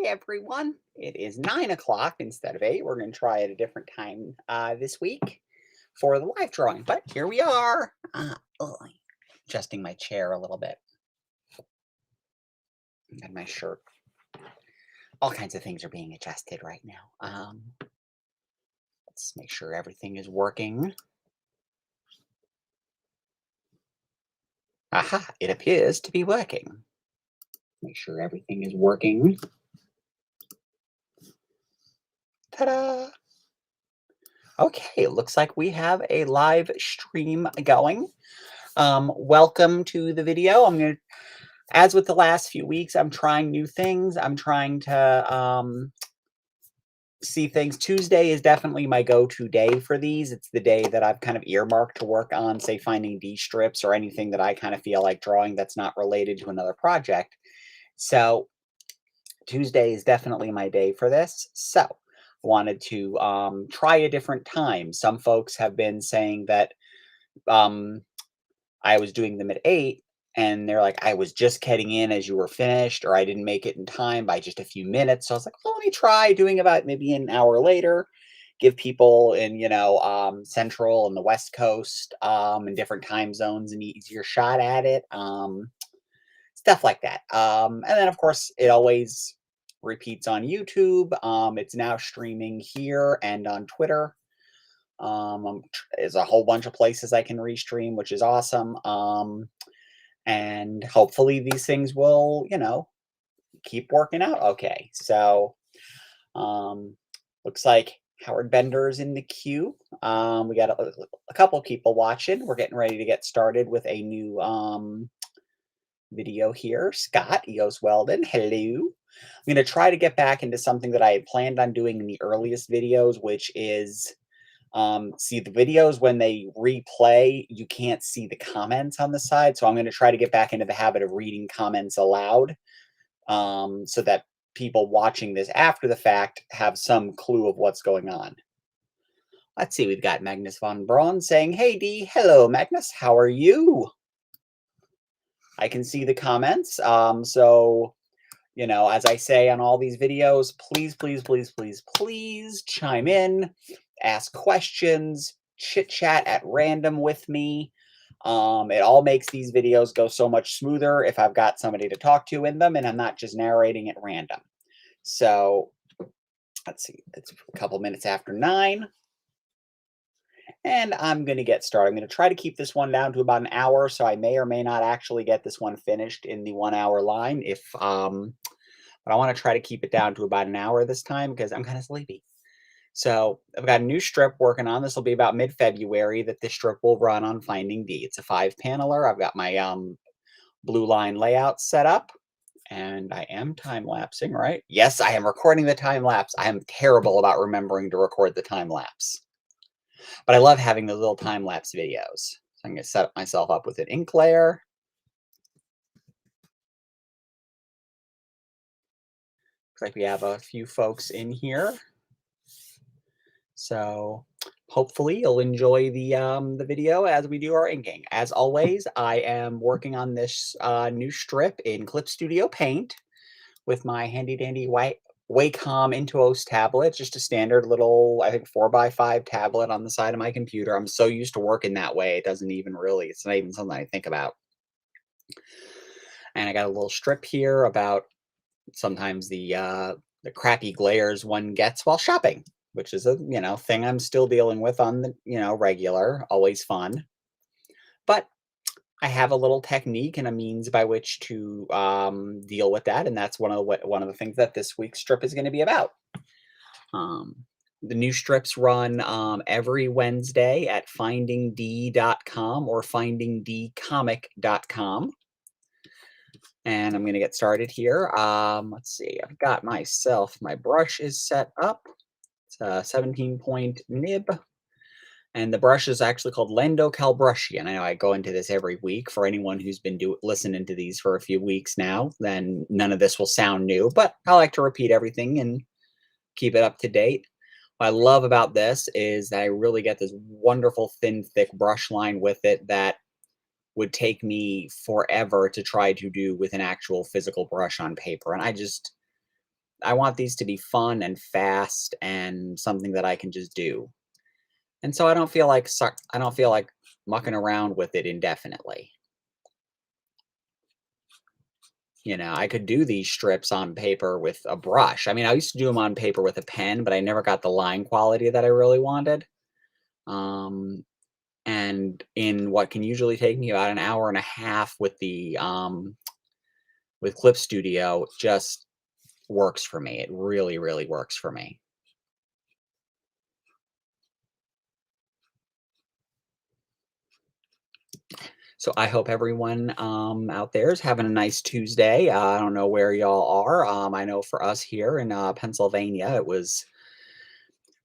Hey everyone, it is 9 o'clock instead of 8. We're going to try at a different time this week for the live drawing, but here we are. Adjusting my chair a little bit and my shirt. All kinds of things are being adjusted right now. Let's make sure everything is working. Aha, it appears to be working. Make sure everything is working. Ta-da! Okay, it looks like we have a live stream going. Welcome to the video. As with the last few weeks, I'm trying new things. I'm trying to see things. Tuesday is definitely my go-to day for these. It's the day that I've kind of earmarked to work on, say, finding D strips or anything that I kind of feel like drawing that's not related to another project. So Tuesday is definitely my day for this. So wanted to try a different time. Some folks have been saying that um, I was doing them at 8, and they're like, "I was just getting in as you were finished," or, "I didn't make it in time by just a few minutes." So I was like, "Well, let me try doing about maybe an hour later, give people in, Central and the West Coast, and different time zones an easier shot at it," stuff like that. And then, of course, it always repeats on YouTube. It's now streaming here and on Twitter. There's a whole bunch of places I can restream, which is awesome. And hopefully these things will, keep working out okay. So, um, looks like Howard Bender's in the queue. We got a couple people watching. We're getting ready to get started with a new video here. Scott, Eos Weldon, hello. I'm going to try to get back into something that I had planned on doing in the earliest videos, which is see the videos when they replay, you can't see the comments on the side. So I'm going to try to get back into the habit of reading comments aloud, so that people watching this after the fact have some clue of what's going on. Let's see, we've got Magnus von Braun saying, "Hey D, hello Magnus, how are you?" I can see the comments. So, as I say on all these videos, please, please, please, please, please chime in, ask questions, chit chat at random with me. It all makes these videos go so much smoother if I've got somebody to talk to in them and I'm not just narrating at random. So let's see, it's a couple minutes after 9. And I'm going to get started. I'm going to try to keep this one down to about an hour, so I may or may not actually get this one finished in the 1 hour line. But I want to try to keep it down to about an hour this time because I'm kind of sleepy. So I've got a new strip working on. This will be about mid-February that this strip will run on Finding D. It's a 5-paneler. I've got my blue line layout set up, and I am time-lapsing, right? Yes, I am recording the time-lapse. I am terrible about remembering to record the time-lapse. But I love having the little time-lapse videos. So I'm going to set myself up with an ink layer. Looks like we have a few folks in here. So hopefully you'll enjoy the video as we do our inking. As always, I am working on this new strip in Clip Studio Paint with my handy dandy white Wacom Intuos tablet, just a standard little, I think 4x5 tablet on the side of my computer. I'm so used to working that way, it doesn't even really, it's not even something I think about. And I got a little strip here about sometimes the crappy glares one gets while shopping, which is a thing I'm still dealing with on the regular, always fun. But I have a little technique and a means by which to deal with that, and that's one of the things that this week's strip is going to be about. The new strips run every Wednesday at findingd.com or findingdcomic.com. And I'm going to get started here. Let's see, I've got my brush is set up. It's a 17-point nib. And the brush is actually called Lando Calbrushing. I know I go into this every week. For anyone who's been listening to these for a few weeks now, then none of this will sound new. But I like to repeat everything and keep it up to date. What I love about this is that I really get this wonderful thin, thick brush line with it that would take me forever to try to do with an actual physical brush on paper. And I want these to be fun and fast and something that I can just do. And so I don't feel like mucking around with it indefinitely. I could do these strips on paper with a brush. I mean, I used to do them on paper with a pen, but I never got the line quality that I really wanted. Um, and in what can usually take me about an hour and a half with Clip Studio, just works for me. It really, really works for me. So I hope everyone out there is having a nice Tuesday. I don't know where y'all are. I know for us here in Pennsylvania, it was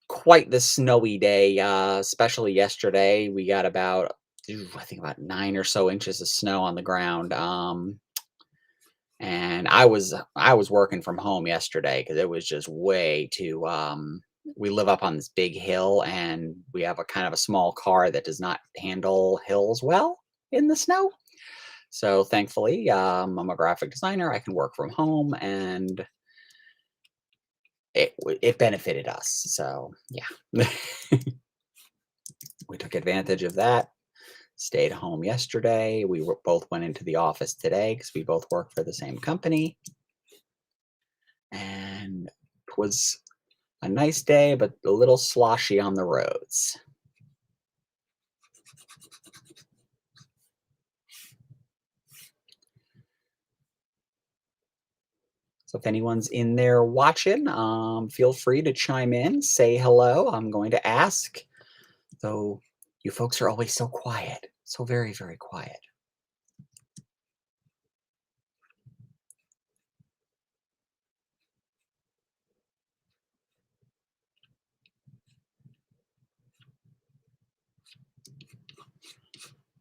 quite the snowy day, especially yesterday. We got about, I think, about 9 or so inches of snow on the ground. And I was working from home yesterday because it was just way too. We live up on this big hill, and we have a kind of a small car that does not handle hills well in the snow. So thankfully, I'm a graphic designer. I can work from home, and it benefited us. So yeah, we took advantage of that. Stayed home yesterday. Both went into the office today because we both work for the same company, and it was a nice day, but a little sloshy on the roads. So if anyone's in there watching, feel free to chime in, say hello. I'm going to ask, though you folks are always so quiet, so very, very quiet.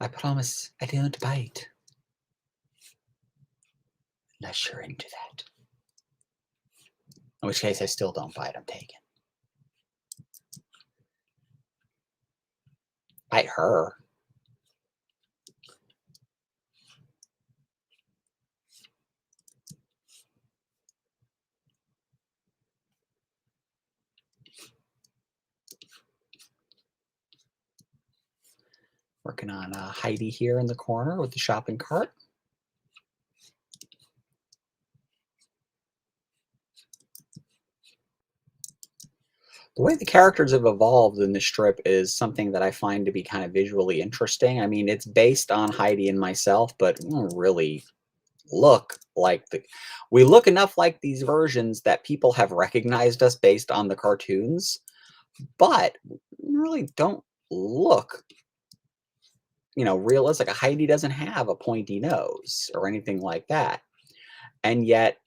I promise I don't bite unless you're into that. In which case, I still don't bite. I'm taken. Bite her. Working on Heidi here in the corner with the shopping cart. The way the characters have evolved in this strip is something that I find to be kind of visually interesting. I mean, it's based on Heidi and myself, but we don't really look like the we look enough like these versions that people have recognized us based on the cartoons, but we really don't look, realistic. Heidi doesn't have a pointy nose or anything like that. And yet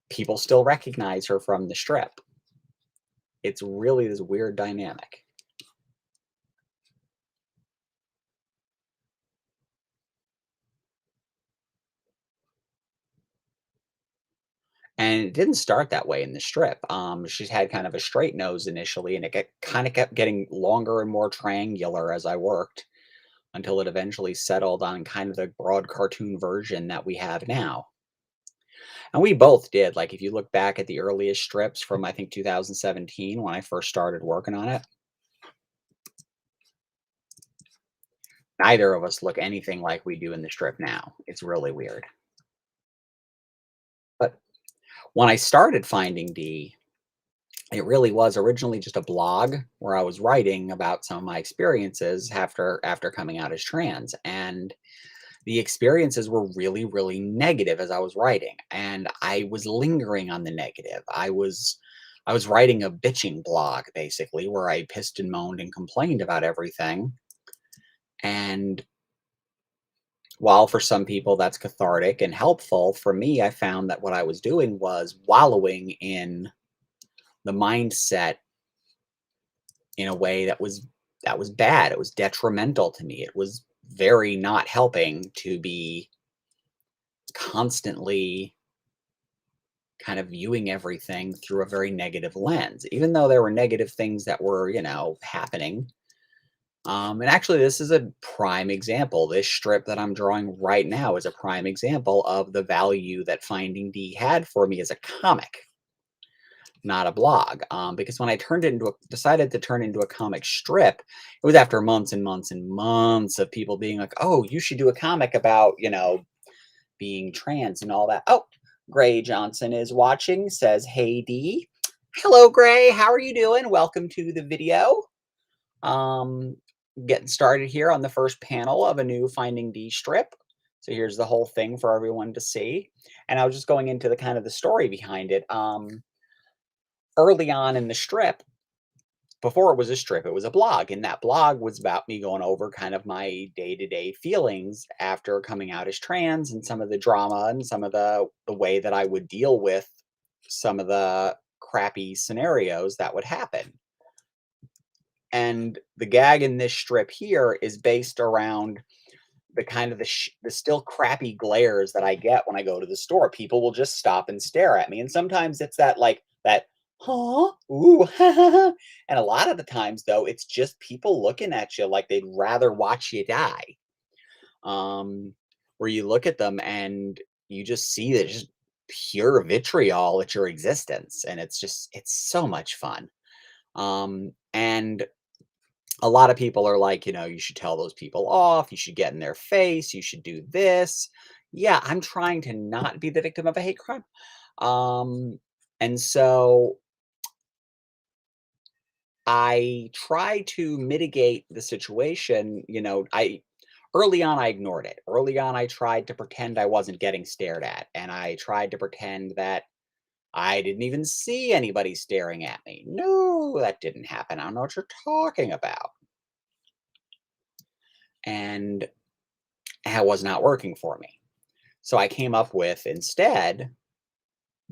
people still recognize her from the strip. It's really this weird dynamic. And it didn't start that way in the strip. She's had kind of a straight nose initially, and kind of kept getting longer and more triangular as I worked until it eventually settled on kind of the broad cartoon version that we have now. And we both did. Like, if you look back at the earliest strips from, I think, 2017 when I first started working on it, neither of us look anything like we do in the strip now. It's really weird. But when I started Finding D, it really was originally just a blog where I was writing about some of my experiences after coming out as trans, and the experiences were really, really negative as I was writing, and I was lingering on the negative. I was writing a bitching blog basically where I pissed and moaned and complained about everything. And while for some people that's cathartic and helpful, for me, I found that what I was doing was wallowing in the mindset in a way that was bad. It was detrimental to me. It was very not helping to be constantly kind of viewing everything through a very negative lens, even though there were negative things that were, happening. And actually, this is a prime example. This strip that I'm drawing right now is a prime example of the value that Finding D had for me as a comic. not a blog. Because when I decided to turn into a comic strip, it was after months and months and months of people being like, "Oh, you should do a comic about, being trans and all that." Oh, Gray Johnson is watching, says, "Hey D." Hello, Gray. How are you doing? Welcome to the video. Um, Getting started here on the first panel of a new Finding D strip. So here's the whole thing for everyone to see. And I was just going into the kind of the story behind it. Early on in the strip, before it was a strip, it was a blog. And that blog was about me going over kind of my day-to-day feelings after coming out as trans and some of the drama and some of the way that I would deal with some of the crappy scenarios that would happen. And the gag in this strip here is based around the kind of the still crappy glares that I get when I go to the store. People will just stop and stare at me, and sometimes it's that like that, huh, ooh, ha, ha, ha. And a lot of the times though, it's just people looking at you like they'd rather watch you die. Where you look at them and you just see that just pure vitriol at your existence, and it's so much fun. And a lot of people are like, you should tell those people off, you should get in their face, you should do this. Yeah, I'm trying to not be the victim of a hate crime. And so I try to mitigate the situation. I early on I ignored it. Early on I tried to pretend I wasn't getting stared at, and I tried to pretend that I didn't even see anybody staring at me. No, that didn't happen. I don't know what you're talking about. And that was not working for me. So I came up with instead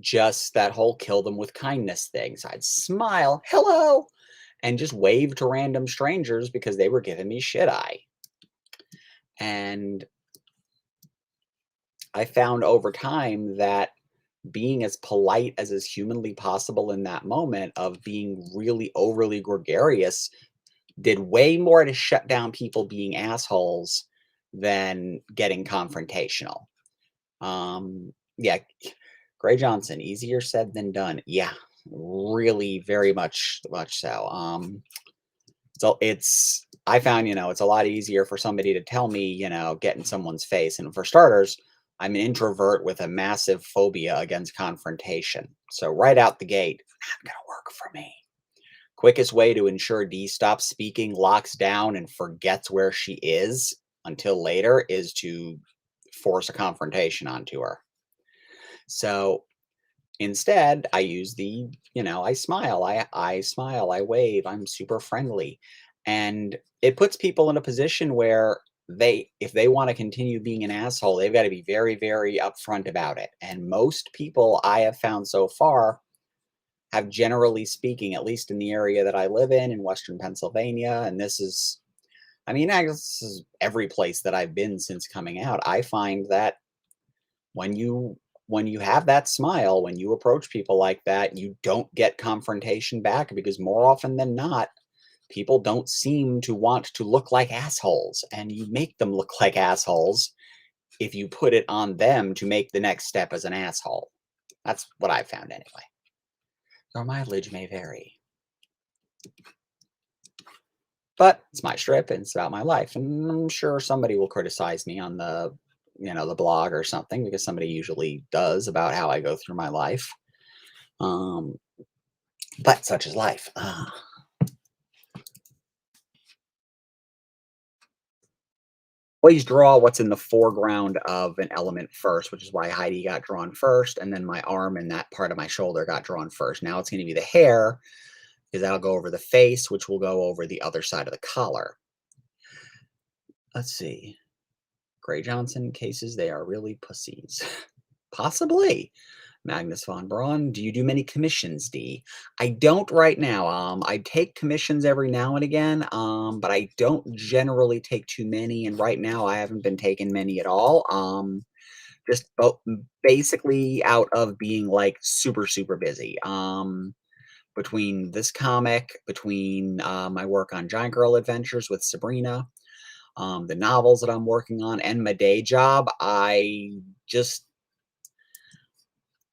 just that whole kill them with kindness thing. So I'd smile, hello, and just wave to random strangers because they were giving me shit eye. And I found over time that being as polite as is humanly possible in that moment of being really overly gregarious did way more to shut down people being assholes than getting confrontational. Yeah, Gray Johnson, easier said than done. Yeah, really, very much so. So I found, it's a lot easier for somebody to tell me, get in someone's face. And for starters, I'm an introvert with a massive phobia against confrontation. So right out the gate, not gonna work for me. Quickest way to ensure D stops speaking, locks down, and forgets where she is until later is to force a confrontation onto her. So instead, I use I smile, I smile, I wave, I'm super friendly. And it puts people in a position where if they want to continue being an asshole, they've got to be very, very upfront about it. And most people I have found so far have, generally speaking, at least in the area that I live in Western Pennsylvania, and this is, I mean, this is every place that I've been since coming out. I find that when you have that smile, when you approach people like that, you don't get confrontation back because more often than not, people don't seem to want to look like assholes, and you make them look like assholes if you put it on them to make the next step as an asshole. That's what I've found anyway. Your mileage may vary. But it's my strip and it's about my life. And I'm sure somebody will criticize me on the blog or something, because somebody usually does, about how I go through my life. But such is life. Always draw what's in the foreground of an element first, which is why Heidi got drawn first, and then my arm and that part of my shoulder got drawn first. Now it's going to be the hair, because that'll go over the face, which will go over the other side of the collar. Let's see. Gray Johnson cases, they are really pussies. Possibly. Magnus von Braun, do you do many commissions, D? I don't right now. I take commissions every now and again, but I don't generally take too many. And right now, I haven't been taking many at all. Just basically out of being like super, super busy. Between this comic, between my work on Giant Girl Adventures with Sabrina, the novels that I'm working on, and my day job, I just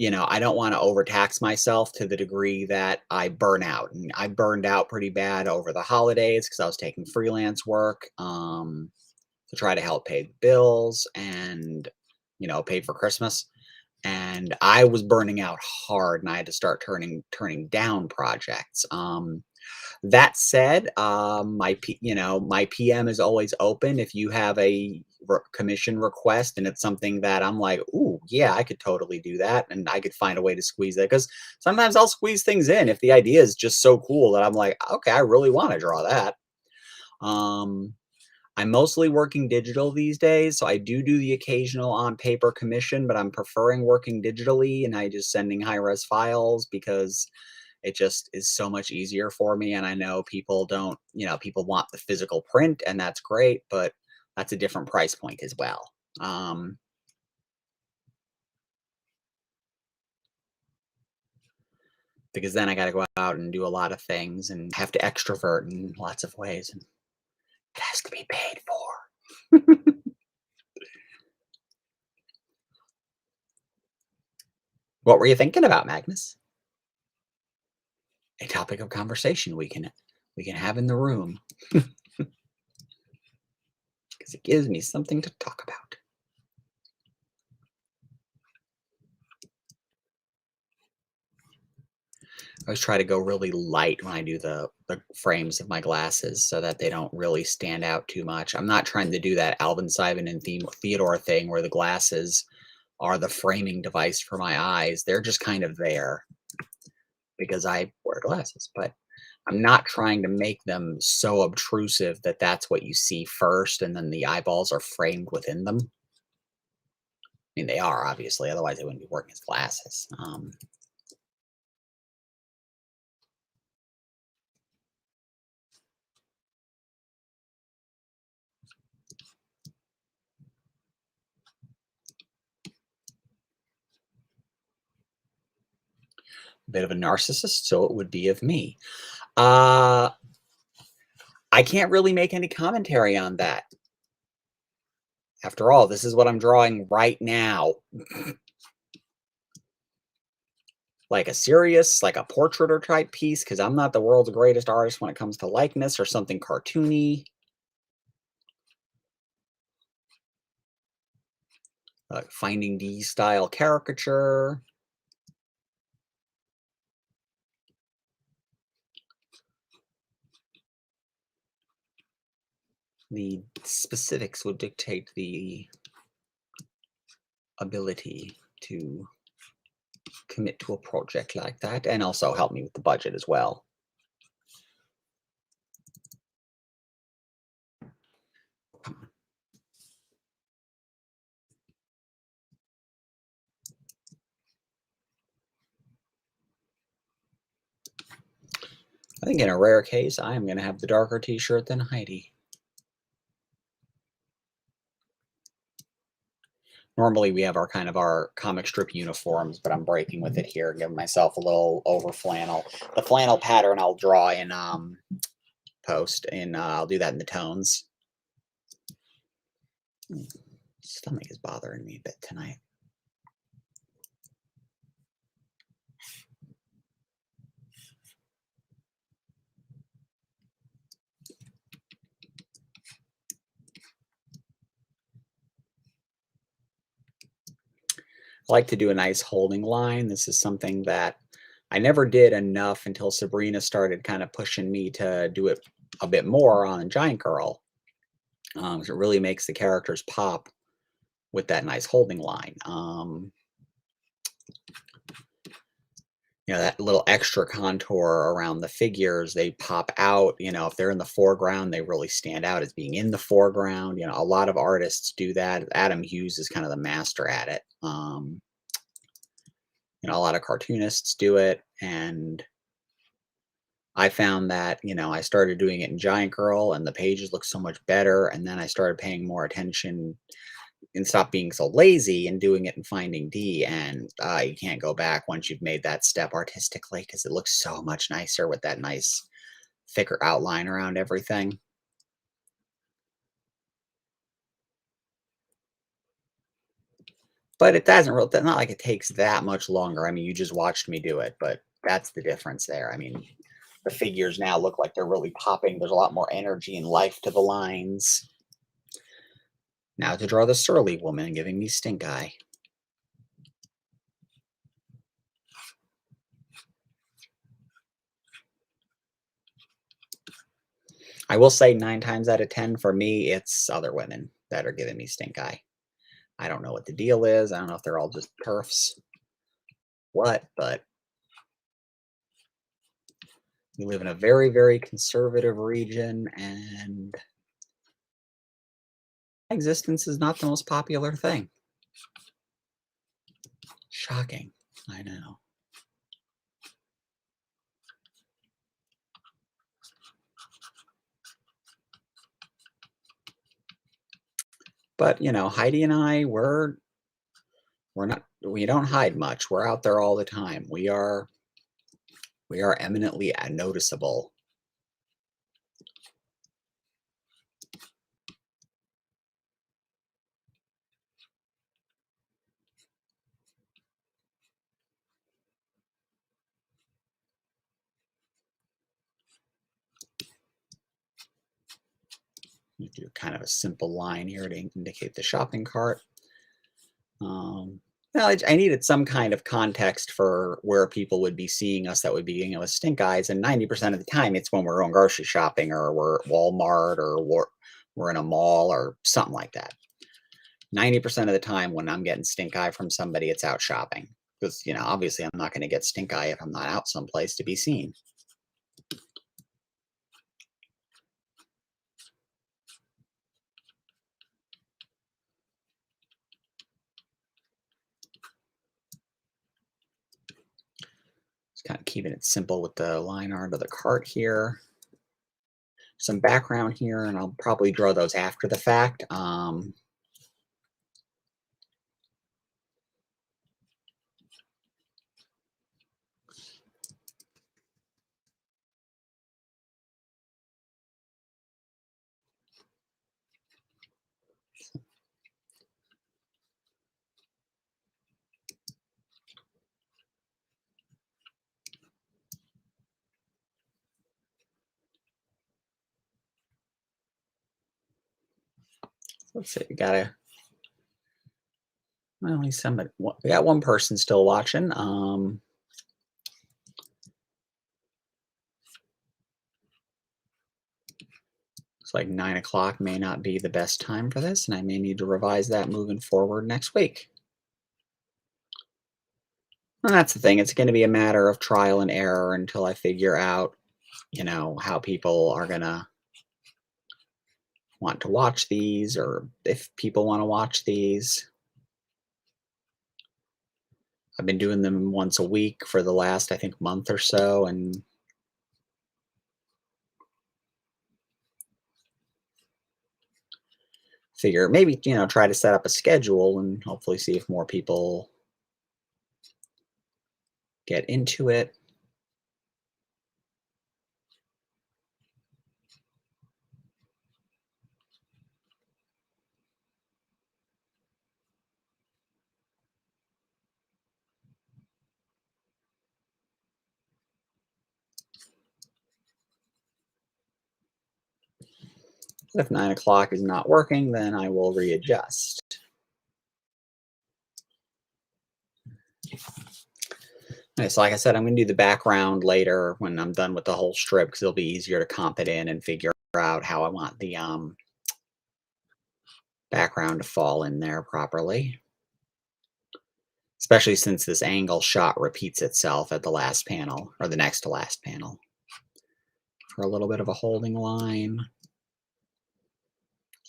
I don't want to overtax myself to the degree that I burn out. And I burned out pretty bad over the holidays because I was taking freelance work to try to help pay the bills and, pay for Christmas. And I was burning out hard and I had to start turning down projects. That said, my PM is always open if you have a commission request and it's something that I'm like, "Ooh, yeah, I could totally do that," and I could find a way to squeeze that. Because sometimes I'll squeeze things in if the idea is just so cool that I'm like, "Okay, I really wanna draw that." Um, I'm mostly working digital these days, so I do the occasional on paper commission, but I'm preferring working digitally and I just sending high res files because it just is so much easier for me, and I know people don't people want the physical print, and that's great, but that's a different price point as well. Um, because then I gotta go out and do a lot of things and have to extrovert in lots of ways, and it has to be paid for. What were you thinking about, Magnus? A topic of conversation we can have in the room because it gives me something to talk about. I always try to go really light when I do the frames of my glasses so that they don't really stand out too much. I'm not trying to do that Alvin Simon and Theodore thing where the glasses are the framing device for my eyes. They're just kind of there because I wear glasses, but I'm not trying to make them so obtrusive that that's what you see first and then the eyeballs are framed within them. I mean, they are obviously, otherwise they wouldn't be working as glasses. A bit of a narcissist, so it would be of me. Uh, I can't really make any commentary on that. After all, this is what I'm drawing right now. Like a serious, like a portrait or type piece, because I'm not the world's greatest artist when it comes to likeness or something cartoony. Like Finding D style caricature. The specifics would dictate the ability to commit to a project like that and also help me with the budget as well. I think in a rare case, I am going to have the darker t-shirt than Heidi. Normally we have our kind of our comic strip uniforms, but I'm breaking with it here, giving myself a little over flannel. The flannel pattern I'll draw in post, and I'll do that in the tones. Stomach is bothering me a bit tonight. I like to do a nice holding line. This is something that I never did enough until Sabrina started kind of pushing me to do it a bit more on Giant Girl. It really makes the characters pop with that nice holding line. That little extra contour around the figures, they pop out. If they're in the foreground, they really stand out as being in the foreground. A lot of artists do that. Adam Hughes is kind of the master at it. A lot of cartoonists do it, and I found that, I started doing it in Giant Girl and the pages look so much better, and then I started paying more attention and stop being so lazy and doing it and Finding D, and you can't go back once you've made that step artistically because it looks so much nicer with that nice thicker outline around everything. But it doesn't really, not like it takes that much longer. I mean, you just watched me do it, but that's the difference there. I mean, the figures now look like they're really popping. There's a lot more energy and life to the lines. Now to draw the surly woman giving me stink eye. I will say 9 times out of 10 for me, it's other women that are giving me stink eye. I don't know what the deal is. I don't know if they're all just turfs, but we live in a very, very conservative region, and existence is not the most popular thing. Shocking. I know. But, you know, Heidi and I, we don't hide much. We're out there all the time. We are eminently noticeable. You do kind of a simple line here to indicate the shopping cart. Well, I needed some kind of context for where people would be seeing us that would be giving us stink eyes, and 90% of the time it's when we're going grocery shopping or we're at Walmart or we're in a mall or something like that. 90% of the time when I'm getting stink eye from somebody, it's out shopping. Because, you know, obviously I'm not going to get stink eye if I'm not out someplace to be seen. Just kind of keeping it simple with the line art of the cart here. Some background here, and I'll probably draw those after the fact. Let's see, we got only somebody. We got one person still watching. It's like 9 o'clock may not be the best time for this, and I may need to revise that moving forward next week. And that's the thing. It's going to be a matter of trial and error until I figure out, you know, how people are going to want to watch these, or if people want to watch these. I've been doing them once a week for the last, I think, month or so, and figure maybe, you know, try to set up a schedule and hopefully see if more people get into it. If 9 o'clock is not working, then I will readjust. Okay, so like I said, I'm going to do the background later when I'm done with the whole strip, because it'll be easier to comp it in and figure out how I want the background to fall in there properly. Especially since this angle shot repeats itself at the last panel, or the next to last panel. For a little bit of a holding line.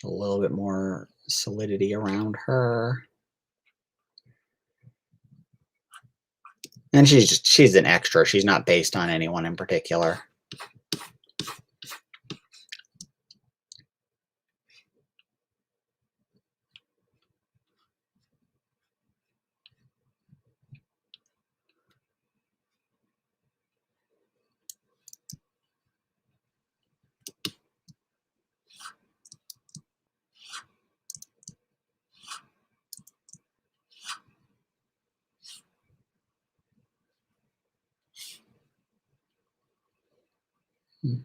A little bit more solidity around her. And she's an extra. She's not based on anyone in particular. Hmm.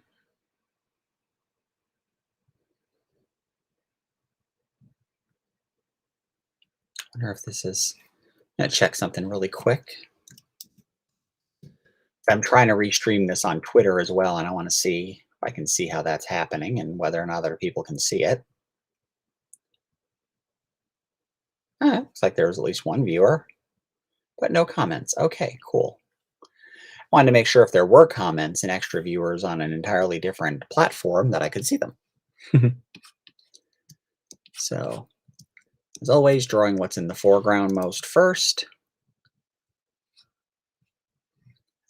Wonder if this is. I'm gonna check something really quick. I'm trying to restream this on Twitter as well, and I want to see if I can see how that's happening and whether or not other people can see it. Looks like there was at least one viewer, but no comments. Okay, cool. Wanted to make sure if there were comments and extra viewers on an entirely different platform that I could see them. So, as always, drawing what's in the foreground most first.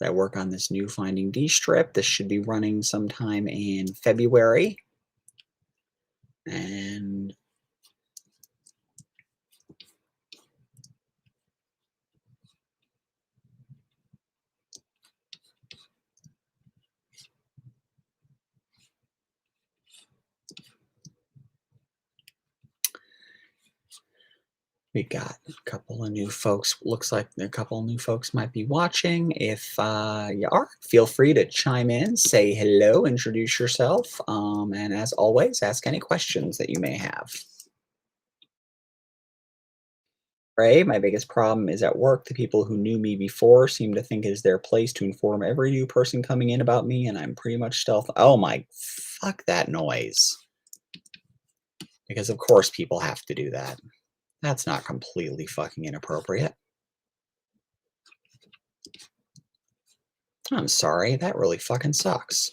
I work on this new Finding D strip. This should be running sometime in February. And we got a couple of new folks. Looks like a couple of new folks might be watching. If you are, feel free to chime in, say hello, introduce yourself, and as always, ask any questions that you may have. Right? My biggest problem is at work. The people who knew me before seem to think it is their place to inform every new person coming in about me, and I'm pretty much stealth. Oh my, fuck that noise. Because of course people have to do that. That's not completely fucking inappropriate. I'm sorry, that really fucking sucks.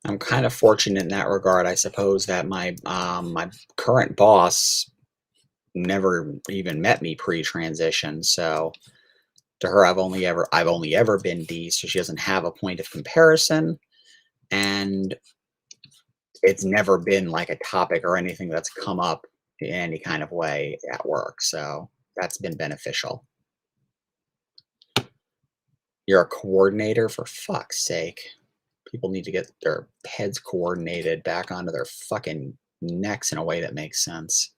I'm kind of fortunate in that regard, I suppose, that my current boss never even met me pre-transition. So to her, I've only ever been D, so she doesn't have a point of comparison, and it's never been like a topic or anything that's come up in any kind of way at work. So that's been beneficial. You're a coordinator, for fuck's sake. People need to get their heads coordinated back onto their fucking necks in a way that makes sense.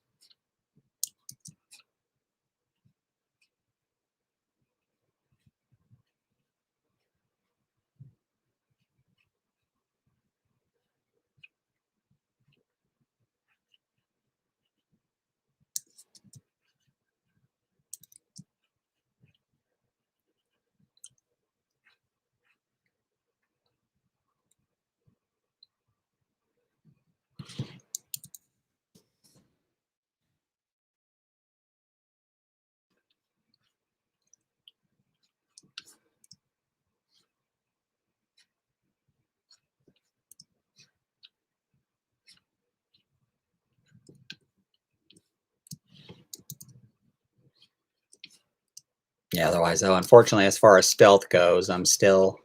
Yeah, otherwise, though, unfortunately, as far as stealth goes, I still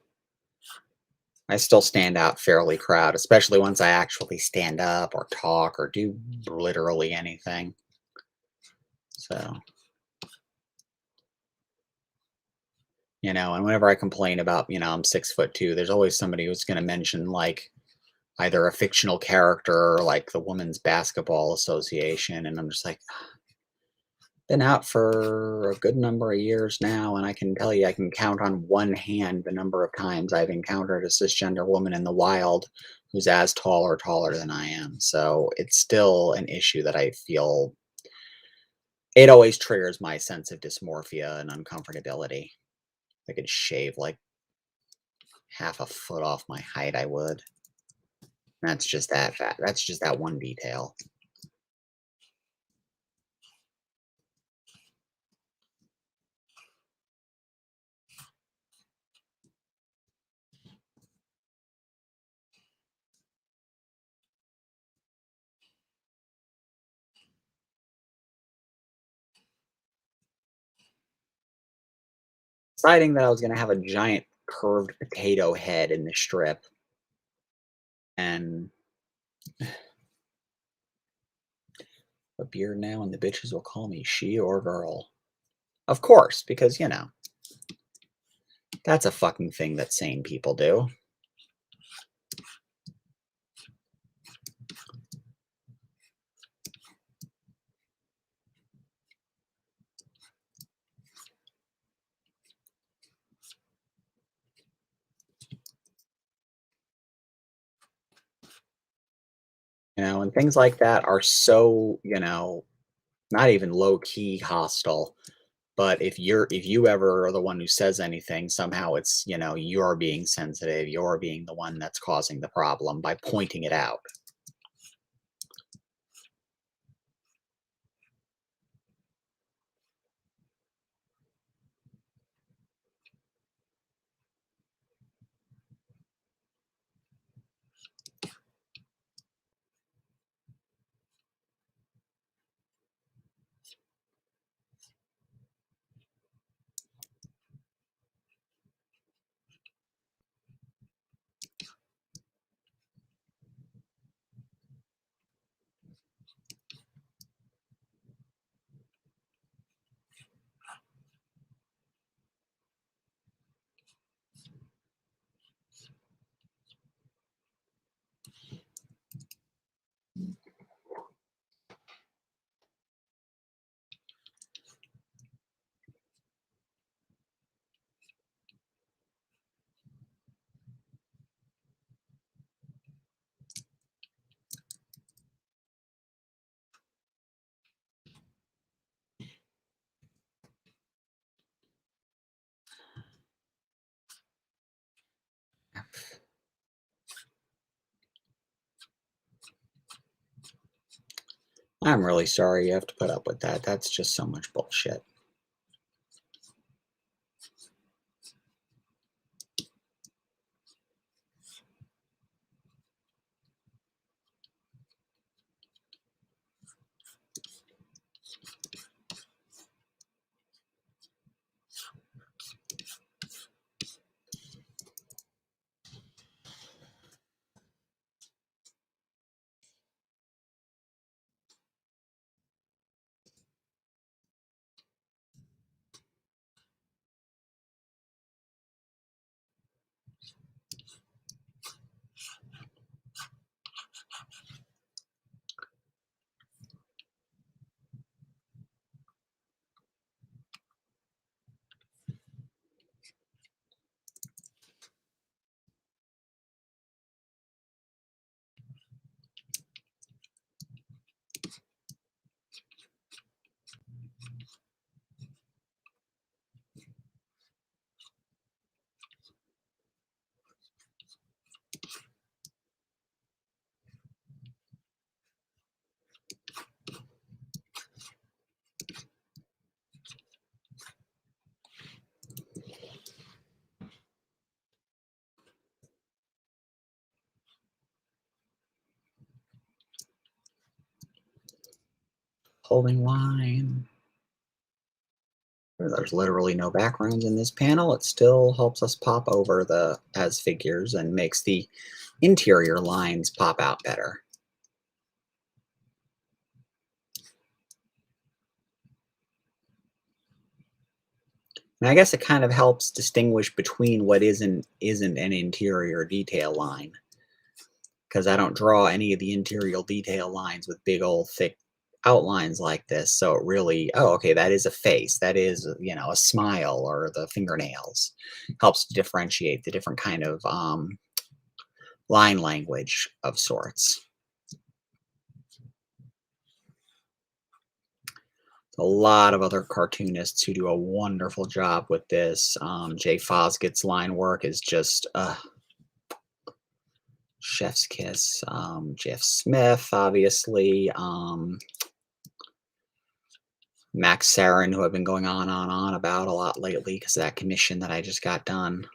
stand out fairly crowd, especially once I actually stand up or talk or do literally anything. So, and whenever I complain about, I'm 6'2", there's always somebody who's going to mention like either a fictional character or like the Women's Basketball Association, and I'm just like, been out for a good number of years now, and I can tell you I can count on one hand the number of times I've encountered a cisgender woman in the wild who's as tall or taller than I am. So it's still an issue that I feel it always triggers my sense of dysmorphia and uncomfortability. If I could shave like half a foot off my height, I would. That's just that fat. That's just that one detail. Deciding that I was going to have a giant curved potato head in the strip, and a beard now, and the bitches will call me she or girl. Of course, because That's a fucking thing that sane people do. You know, and things like that are so, not even low key hostile. But if you ever are the one who says anything, somehow it's, you're being sensitive, you're being the one that's causing the problem by pointing it out. I'm really sorry you have to put up with that. That's just so much bullshit. Holding line. There's literally no backgrounds in this panel. It still helps us pop over the as figures and makes the interior lines pop out better. And I guess it kind of helps distinguish between what isn't an interior detail line, because I don't draw any of the interior detail lines with big old thick outlines like this. So it really, oh, okay, that is a face. That is, a smile or the fingernails. Helps to differentiate the different kind of line language of sorts. A lot of other cartoonists who do a wonderful job with this. Jay Fosgitt's line work is just chef's kiss. Jeff Smith, obviously. Max Sarin, who I've been going on about a lot lately because of that commission that I just got done.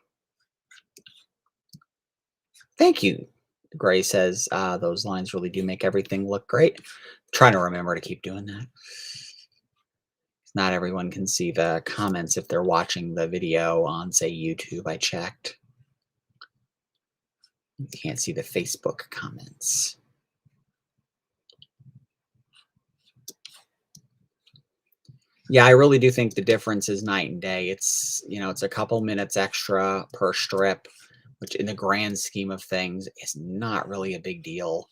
Thank you. Gray says those lines really do make everything look great. I'm trying to remember to keep doing that. Not everyone can see the comments if they're watching the video on, say, YouTube. I checked. You can't see the Facebook comments. Yeah, I really do think the difference is night and day. It's a couple minutes extra per strip, which in the grand scheme of things is not really a big deal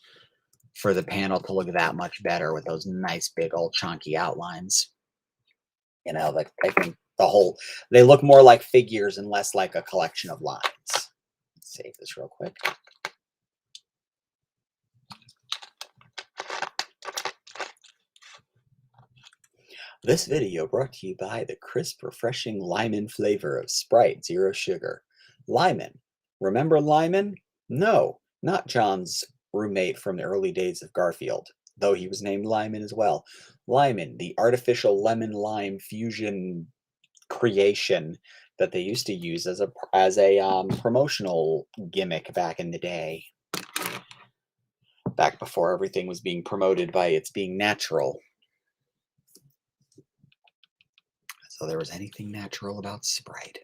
for the panel to look that much better with those nice big old chunky outlines. Like I think they look more like figures and less like a collection of lines. Save this real quick. This video brought to you by the crisp, refreshing Lyman flavor of Sprite Zero Sugar. Lyman. Remember Lyman? No, not John's roommate from the early days of Garfield, though he was named Lyman as well. Lyman, the artificial lemon lime fusion creation that they used to use as a promotional gimmick back in the day, back before everything was being promoted by its being natural. So there was anything natural about Sprite.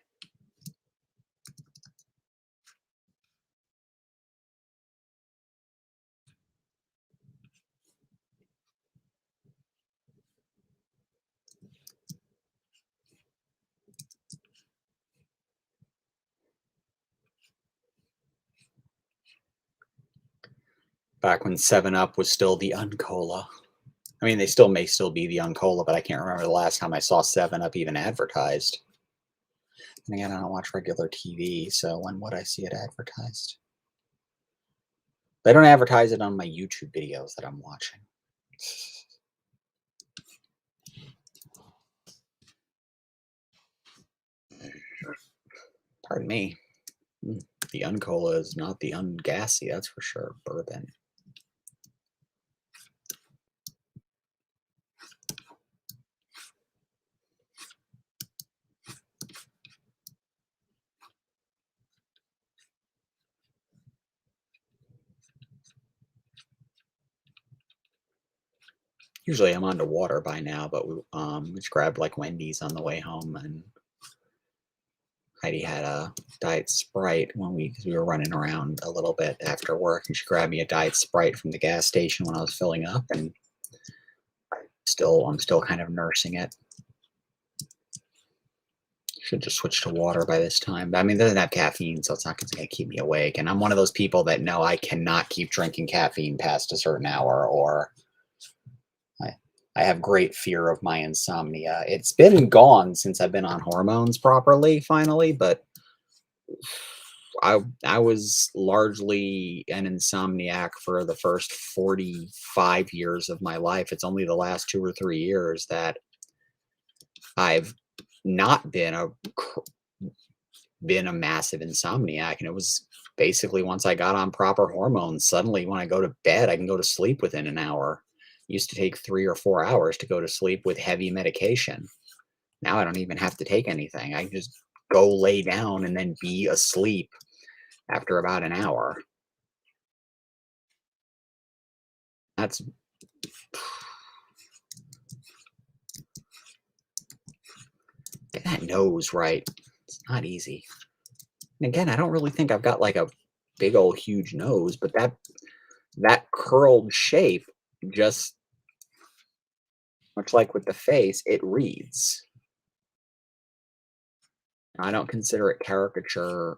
Back when 7 Up was still the Uncola. I mean, they may still be the Uncola, but I can't remember the last time I saw 7 Up even advertised. And again, I don't watch regular TV, so when would I see it advertised? They don't advertise it on my YouTube videos that I'm watching. Pardon me. The Uncola is not the Ungassy, that's for sure. Bourbon. Usually I'm on to water by now, but we just grabbed like Wendy's on the way home, and Heidi had a Diet Sprite because we were running around a little bit after work, and she grabbed me a Diet Sprite from the gas station when I was filling up, and I'm still kind of nursing it. Should just switch to water by this time. But I mean, it doesn't have caffeine, so it's not going to keep me awake. And I'm one of those people that know I cannot keep drinking caffeine past a certain hour, or I have great fear of my insomnia. It's been gone since I've been on hormones properly, finally, but I was largely an insomniac for the first 45 years of my life. It's only the last 2 or 3 years that I've not been a massive insomniac, and it was basically once I got on proper hormones, suddenly when I go to bed, I can go to sleep within an hour. It used to take 3 or 4 hours to go to sleep with heavy medication. Now I don't even have to take anything. I can just go lay down and then be asleep after about an hour. That's Get that nose right. It's not easy. And again, I don't really think I've got like a big old huge nose, but that curled shape, just much like with the face, it reads. I don't consider it caricature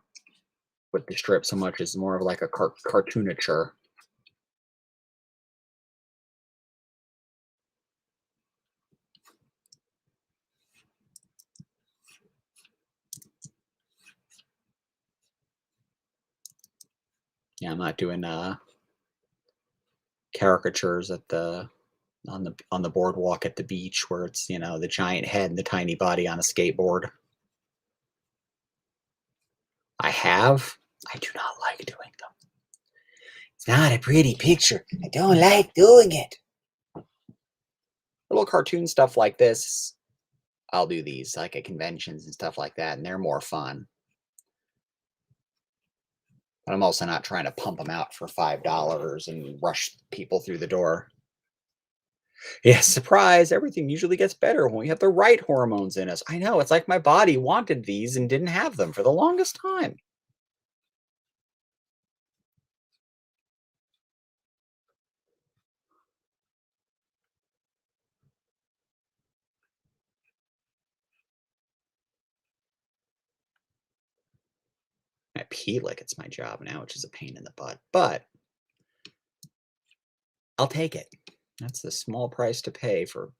with the strip so much as more of like a cartooniture. Yeah, I'm not doing caricatures on the boardwalk at the beach where it's, the giant head and the tiny body on a skateboard. I have. I do not like doing them. It's not a pretty picture. I don't like doing it. Little cartoon stuff like this, I'll do these like at conventions and stuff like that, and they're more fun. But I'm also not trying to pump them out for $5 and rush people through the door. Yeah, surprise, everything usually gets better when we have the right hormones in us. I know, it's like my body wanted these and didn't have them for the longest time. compete like it's my job now, which is a pain in the butt, but I'll take it. That's the small price to pay for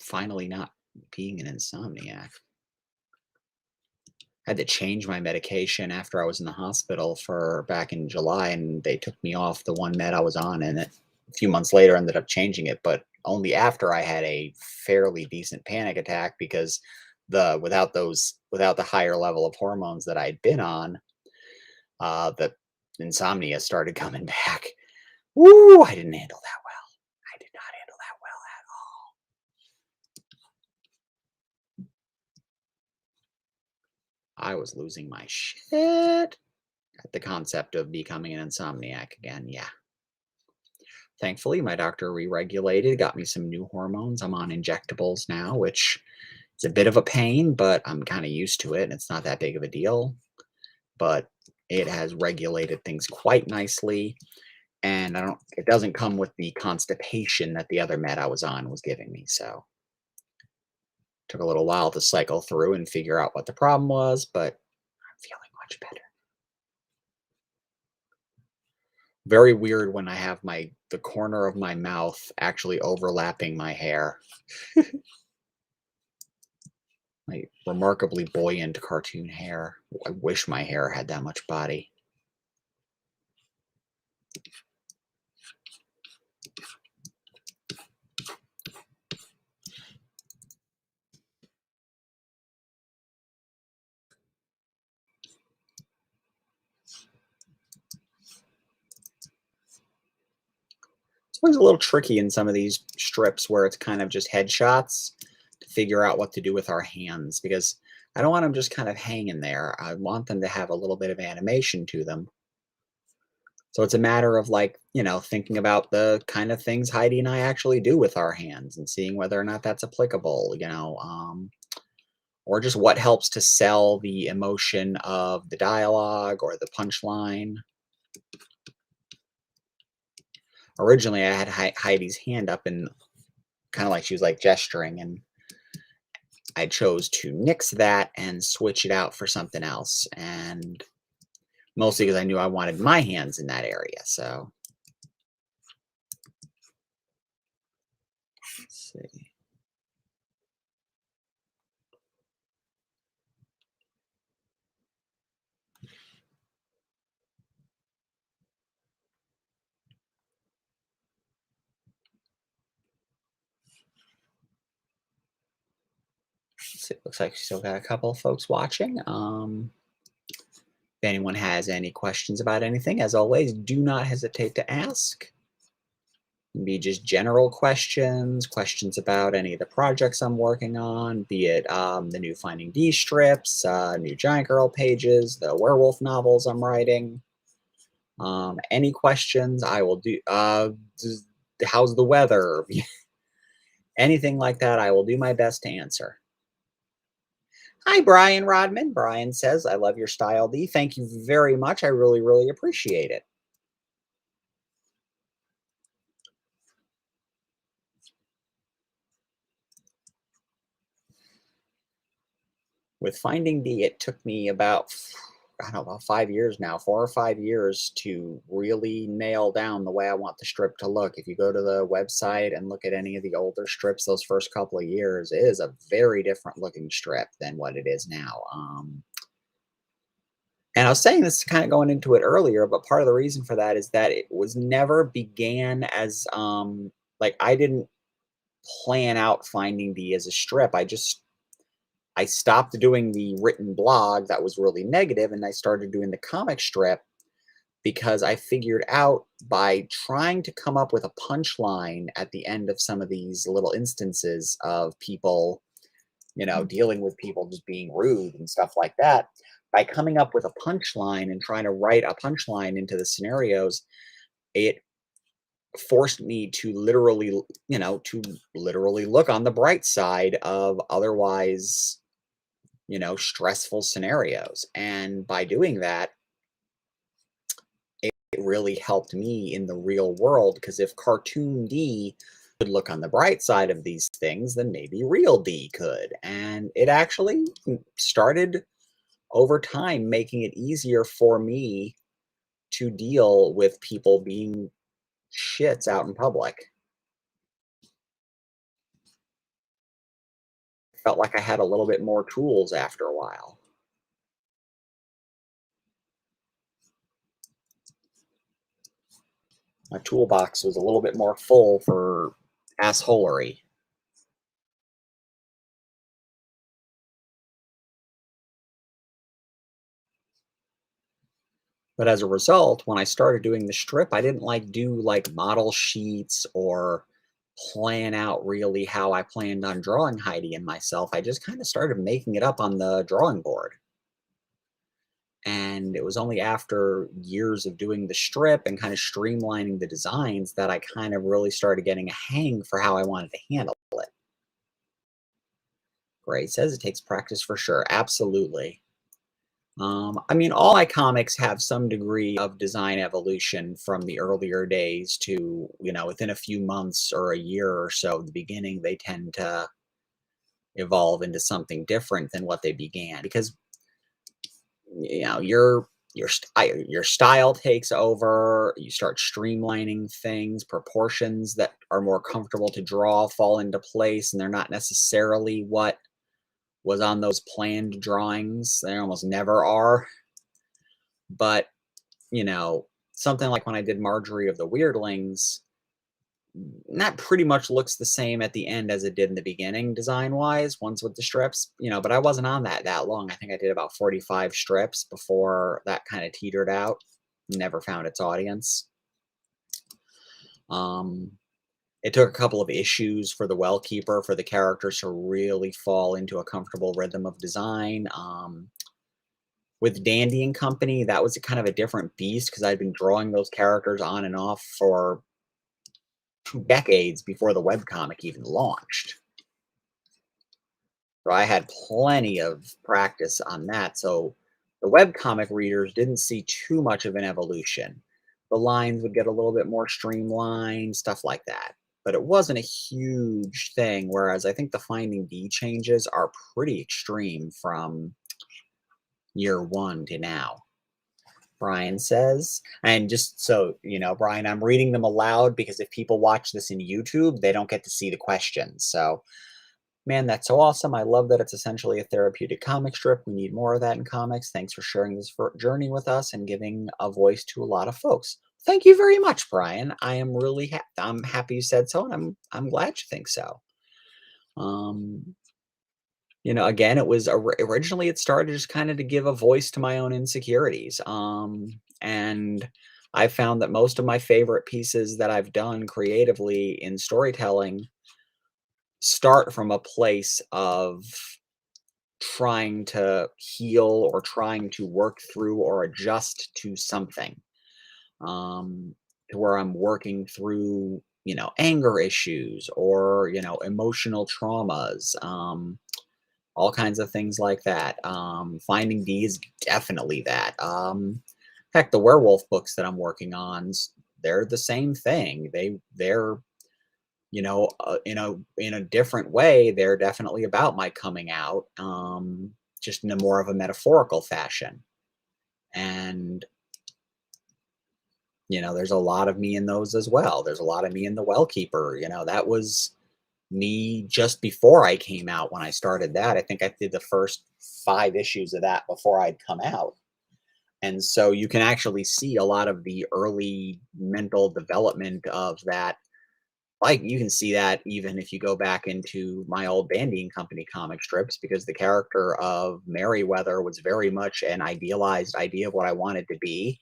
finally not being an insomniac. Had to change my medication after I was in the hospital for back in July, and they took me off the one med I was on, and a few months later ended up changing it, but only after I had a fairly decent panic attack because without the higher level of hormones that I'd been on, the insomnia started coming back. Woo! I didn't handle that well. I did not handle that well at all. I was losing my shit at the concept of becoming an insomniac again. Yeah. Thankfully, my doctor re-regulated, got me some new hormones. I'm on injectables now, which is a bit of a pain, but I'm kind of used to it, and it's not that big of a deal. But it has regulated things quite nicely, and it doesn't come with the constipation that the other med I was on was giving me. So took a little while to cycle through and figure out what the problem was, but I'm feeling much better. Very weird when I have the corner of my mouth actually overlapping my hair. My remarkably buoyant cartoon hair. I wish my hair had that much body. It's always a little tricky in some of these strips where it's kind of just headshots to figure out what to do with our hands, because I don't want them just kind of hanging there. I want them to have a little bit of animation to them. So it's a matter of, like, thinking about the kind of things Heidi and I actually do with our hands and seeing whether or not that's applicable, or just what helps to sell the emotion of the dialogue or the punchline. Originally, I had Heidi's hand up and kind of like she was like gesturing, and I chose to nix that and switch it out for something else. And mostly because I knew I wanted my hands in that area. So let's see. It looks like we still got a couple of folks watching. If anyone has any questions about anything, as always, do not hesitate to ask. Be just general questions, questions about any of the projects I'm working on, be it the new Finding D strips, new Giant Girl pages, the werewolf novels I'm writing. Any questions, I will do. How's the weather? Anything like that, I will do my best to answer. Hi, Brian Rodman. Brian says, I love your style, D. Thank you very much. I really, really appreciate it. With Finding D, it took me about, I don't know, 5 years now, 4 or 5 years to really nail down the way I want the strip to look. If you go to the website and look at any of the older strips, those first couple of years, it is a very different looking strip than what it is now. And I was saying this kind of going into it earlier, but part of the reason for that is that it was never began as like I didn't plan out Finding D as a strip. I stopped doing the written blog that was really negative, and I started doing the comic strip because I figured out by trying to come up with a punchline at the end of some of these little instances of people, dealing with people just being rude and stuff like that, by coming up with a punchline and trying to write a punchline into the scenarios, it forced me to literally look on the bright side of otherwise stressful scenarios. And by doing that, it really helped me in the real world, because if Cartoon D could look on the bright side of these things, then maybe real D could. And it actually started over time making it easier for me to deal with people being shits out in public. Felt like I had a little bit more tools after a while. My toolbox was a little bit more full for assholery. But as a result, when I started doing the strip, I didn't like do like model sheets or plan out really how I planned on drawing Heidi and myself. I just kind of started making it up on the drawing board. And it was only after years of doing the strip and kind of streamlining the designs that I kind of really started getting a hang for how I wanted to handle it. Gray says it takes practice for sure. Absolutely. I mean, all my comics have some degree of design evolution from the earlier days to, within a few months or a year or so, the beginning, they tend to evolve into something different than what they began because, your style takes over, you start streamlining things, proportions that are more comfortable to draw fall into place, and they're not necessarily what was on those planned drawings. They almost never are. But you know, something like when I did Marjorie of the Weirdlings, that pretty much looks the same at the end as it did in the beginning design-wise, ones with the strips, but I wasn't on that long. I think I did about 45 strips before that kind of teetered out. Never found its audience. Um, it took a couple of issues for the Well Keeper for the characters to really fall into a comfortable rhythm of design. With Dandy and Company, that was a kind of a different beast because I'd been drawing those characters on and off for 2 decades before the webcomic even launched. So I had plenty of practice on that. So the webcomic readers didn't see too much of an evolution. The lines would get a little bit more streamlined, stuff like that. But it wasn't a huge thing. Whereas I think the Finding D changes are pretty extreme from year one to now. Brian says. And just so you know, Brian, I'm reading them aloud because if people watch this in YouTube, they don't get to see the questions. So, man, that's so awesome. I love that it's essentially a therapeutic comic strip. We need more of that in comics. Thanks for sharing this journey with us and giving a voice to a lot of folks. Thank you very much, Brian. I am really I'm happy you said so, and I'm glad you think so. Um, again, it was originally it started just kind of to give a voice to my own insecurities. And I found that most of my favorite pieces that I've done creatively in storytelling start from a place of trying to heal or trying to work through or adjust to something. To where I'm working through, anger issues or, emotional traumas. All kinds of things like that. Finding D is definitely that. Heck, the werewolf books that I'm working on, they're the same thing. They're in a different way. They're definitely about my coming out, just in a more of a metaphorical fashion. And there's a lot of me in those as well. There's a lot of me in the Well Keeper. That was me just before I came out when I started that. I think I did the first 5 issues of that before I'd come out. And so you can actually see a lot of the early mental development of that. Like you can see that even if you go back into my old Bandy and Company comic strips, because the character of Merryweather was very much an idealized idea of what I wanted to be.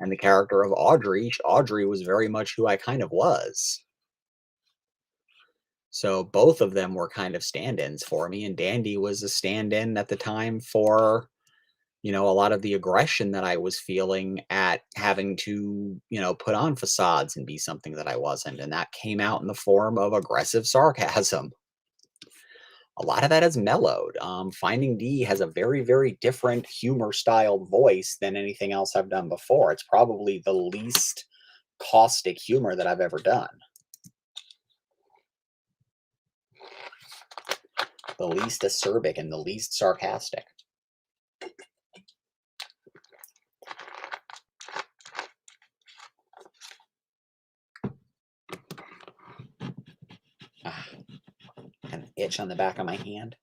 And the character of Audrey was very much who I kind of was. So both of them were kind of stand-ins for me, and Dandy was a stand-in at the time for, a lot of the aggression that I was feeling at having to, put on facades and be something that I wasn't, and that came out in the form of aggressive sarcasm. A lot of that is mellowed. Finding D has a very, very different humor-styled voice than anything else I've done before. It's probably the least caustic humor that I've ever done. The least acerbic and the least sarcastic. itch on the back of my hand.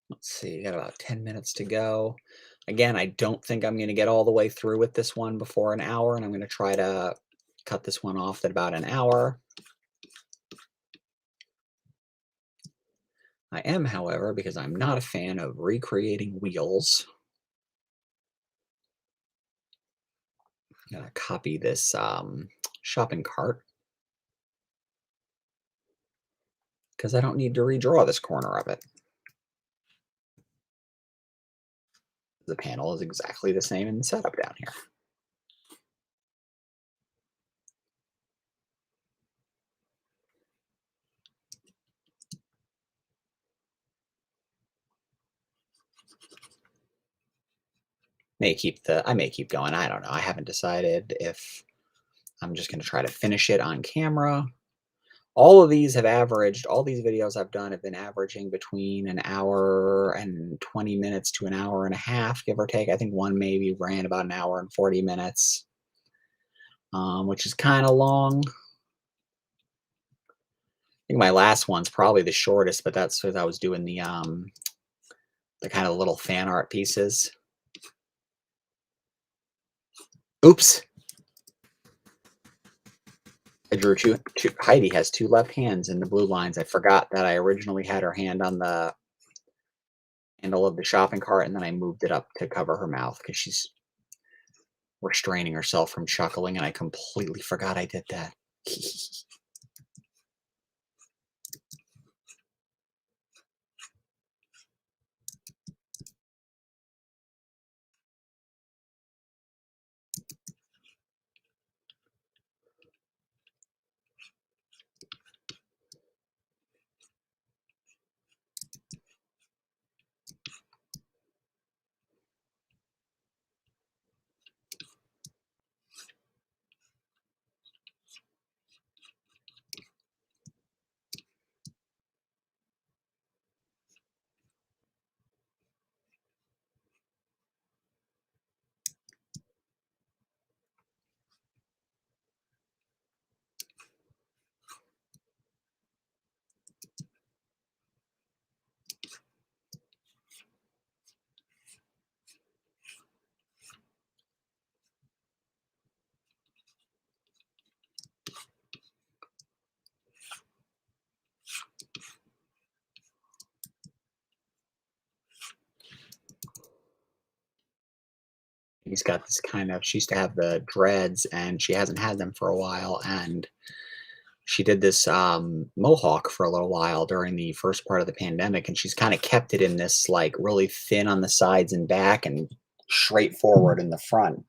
Let's see, got about 10 minutes to go. Again, I don't think I'm going to get all the way through with this one before an hour, and I'm going to try to cut this one off at about an hour. I am, however, because I'm not a fan of recreating wheels. I'm going to copy this shopping cart because I don't need to redraw this corner of it. The panel is exactly the same in the setup down here. I may keep going. I don't know. I haven't decided if I'm just going to try to finish it on camera. All of these have averaged, all these videos I've done have been averaging between an hour and 20 minutes to an hour and a half, give or take. I think one maybe ran about an hour and 40 minutes, which is kind of long. I think my last one's probably the shortest, but that's because I was doing the kind of little fan art pieces. Oops. I drew two. Heidi has two left hands in the blue lines. I forgot that I originally had her hand on the handle of the shopping cart, and then I moved it up to cover her mouth because she's restraining herself from chuckling, and I completely forgot I did that. He's got this kind of, she used to have the dreads, and she hasn't had them for a while, and she did this mohawk for a little while during the first part of the pandemic, and she's kind of kept it in this like really thin on the sides and back and straight forward in the front.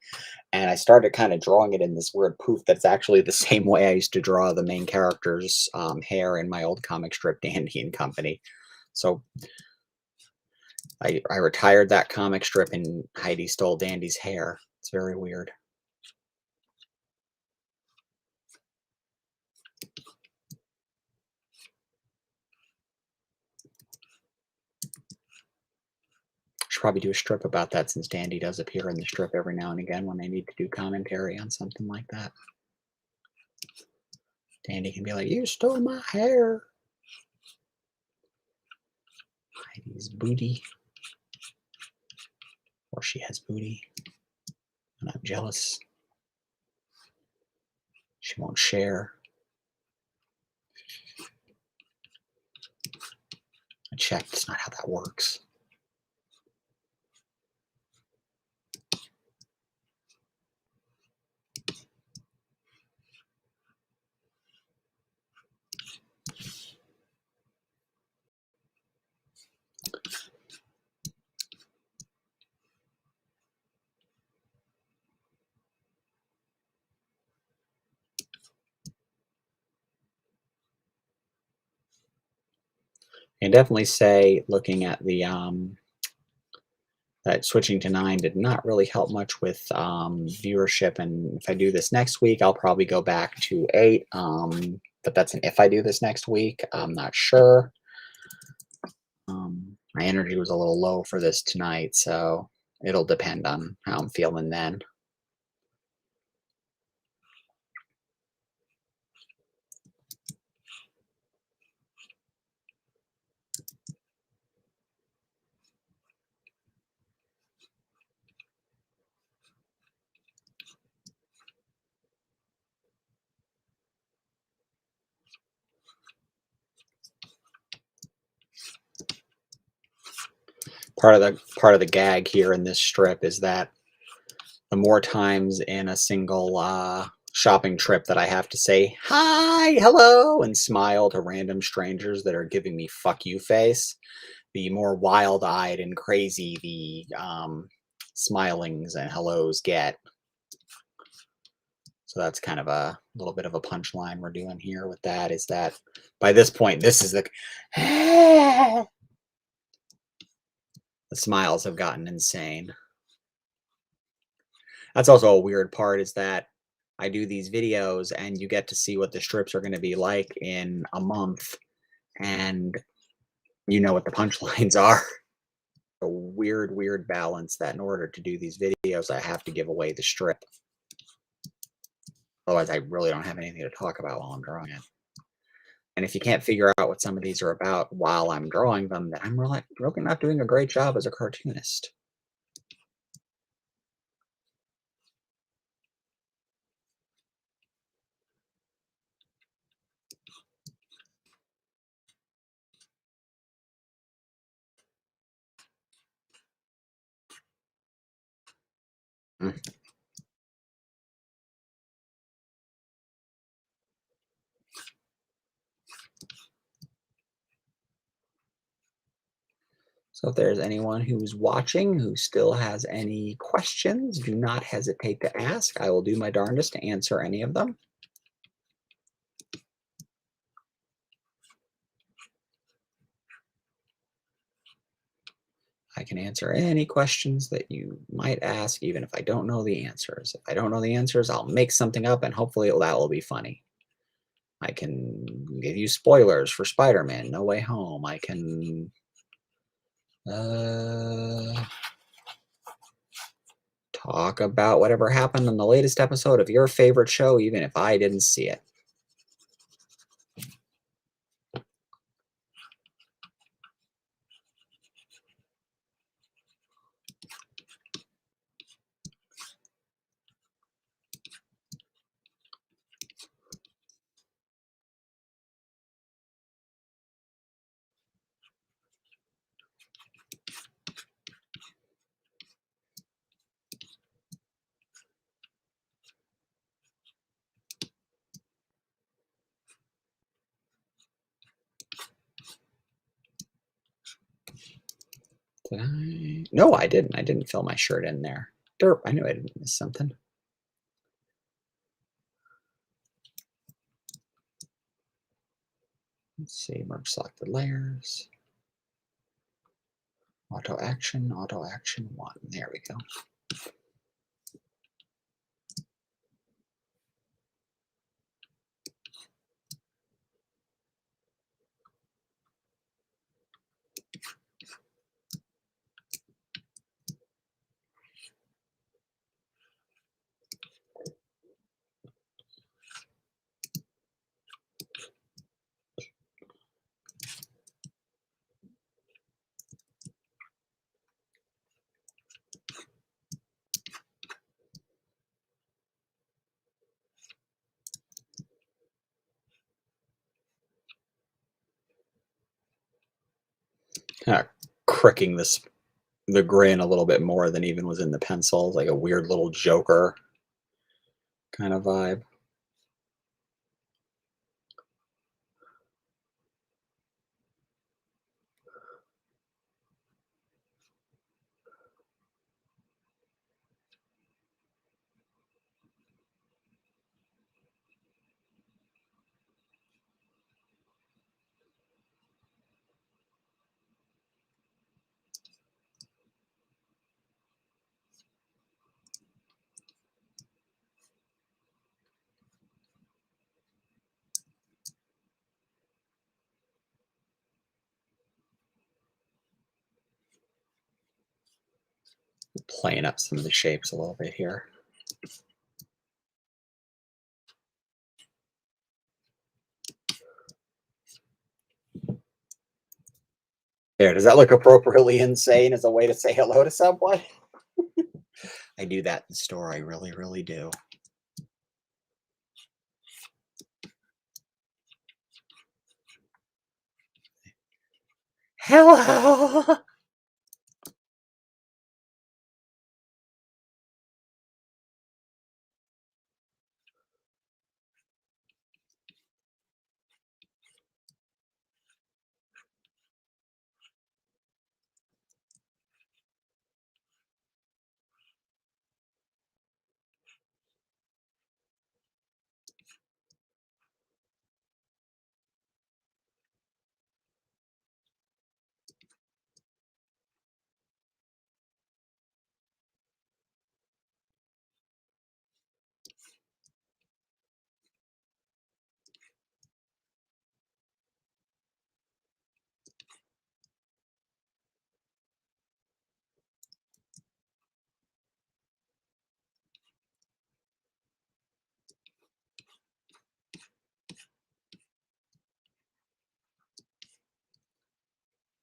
And I started kind of drawing it in this weird poof that's actually the same way I used to draw the main character's hair in my old comic strip, Dandy and Company. So I retired that comic strip, and Heidi stole Dandy's hair. It's very weird. Should probably do a strip about that, since Dandy does appear in the strip every now and again when they need to do commentary on something like that. Dandy can be like, "You stole my hair." Heidi's booty. Or she has booty. And I'm jealous. She won't share. I checked. It's not how that works. I can definitely say, looking at the that switching to 9 did not really help much with viewership. And if I do this next week, I'll probably go back to 8. But that's an if I do this next week. I'm not sure. My energy was a little low for this tonight, so it'll depend on how I'm feeling then. Part of the gag here in this strip is that the more times in a single shopping trip that I have to say hi, hello, and smile to random strangers that are giving me fuck you face, the more wild-eyed and crazy the smilings and hellos get. So that's kind of a little bit of a punchline we're doing here with that, is that by this point, this is the the smiles have gotten insane. That's also a weird part, is that I do these videos and you get to see what the strips are gonna be like in a month, and you know what the punchlines are. A weird, weird balance that in order to do these videos, I have to give away the strip. Otherwise, I really don't have anything to talk about while I'm drawing it. And if you can't figure out what some of these are about while I'm drawing them, then I'm really not doing a great job as a cartoonist. Mm. So if there's anyone who's watching who still has any questions, do not hesitate to ask. I will do my darndest to answer any of them. I can answer any questions that you might ask, even if I don't know the answers. If I don't know the answers, I'll make something up and hopefully that will be funny. I can give you spoilers for Spider-Man No Way Home. I can talk about whatever happened in the latest episode of your favorite show, even if I didn't see it. Did I? No, I didn't. I didn't fill my shirt in there. Derp, I knew I didn't miss something. Let's see, merge selected layers. Auto action 1. There we go. Kind of cricking the grin a little bit more than even was in the pencil, like a weird little Joker kind of vibe. Playing up some of the shapes a little bit here. There, does that look appropriately insane as a way to say hello to someone? I do that in the store, I really, really do. Hello!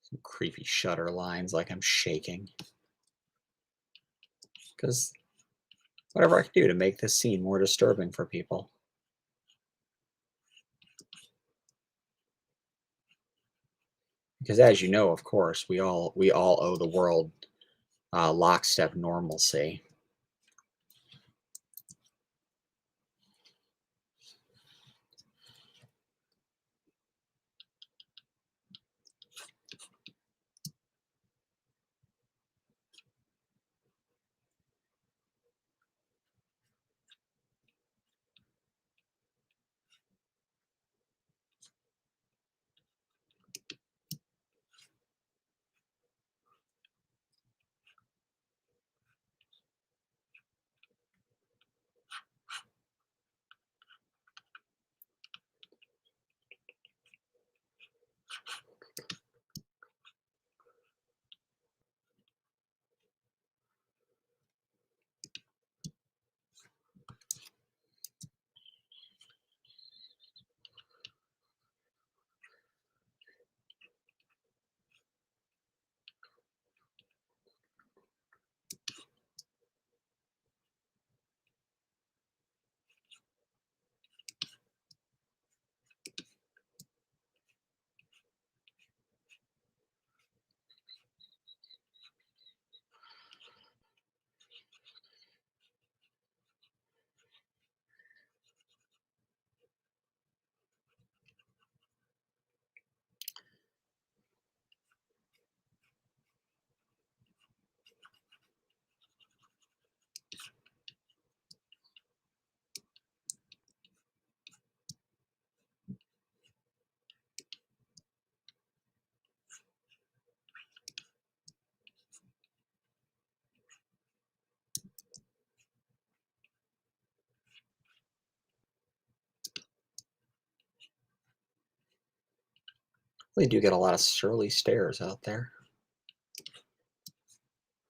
Some creepy shutter lines like I'm shaking. Because whatever I can do to make this scene more disturbing for people. Because as you know, of course, we all owe the world lockstep normalcy. They do get a lot of surly stares out there.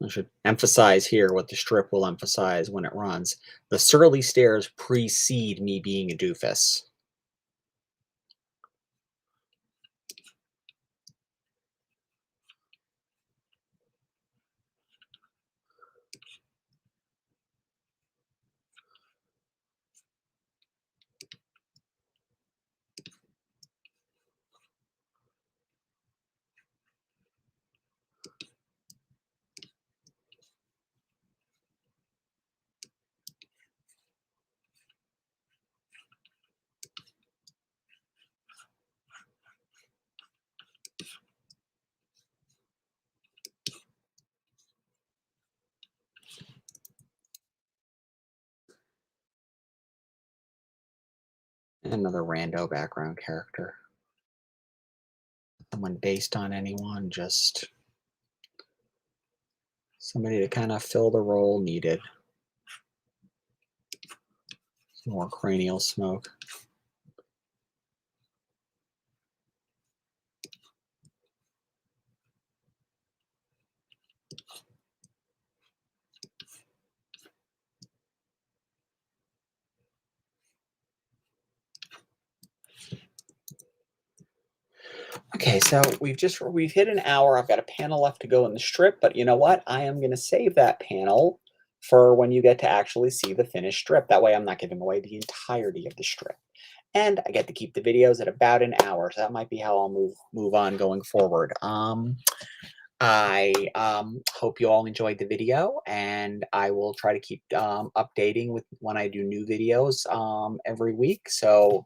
I should emphasize here what the strip will emphasize when it runs. The surly stares precede me being a doofus. Another rando background character. Someone based on anyone, just somebody to kind of fill the role needed. Some more cranial smoke. Okay, so we've hit an hour. I've got a panel left to go in the strip, but you know what? I am going to save that panel for when you get to actually see the finished strip. That way I'm not giving away the entirety of the strip. And I get to keep the videos at about an hour. So that might be how I'll move on going forward. I hope you all enjoyed the video, and I will try to keep updating with when I do new videos every week. So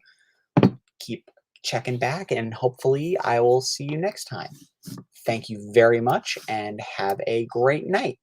keep checking back, and hopefully I will see you next time. Thank you very much, and have a great night.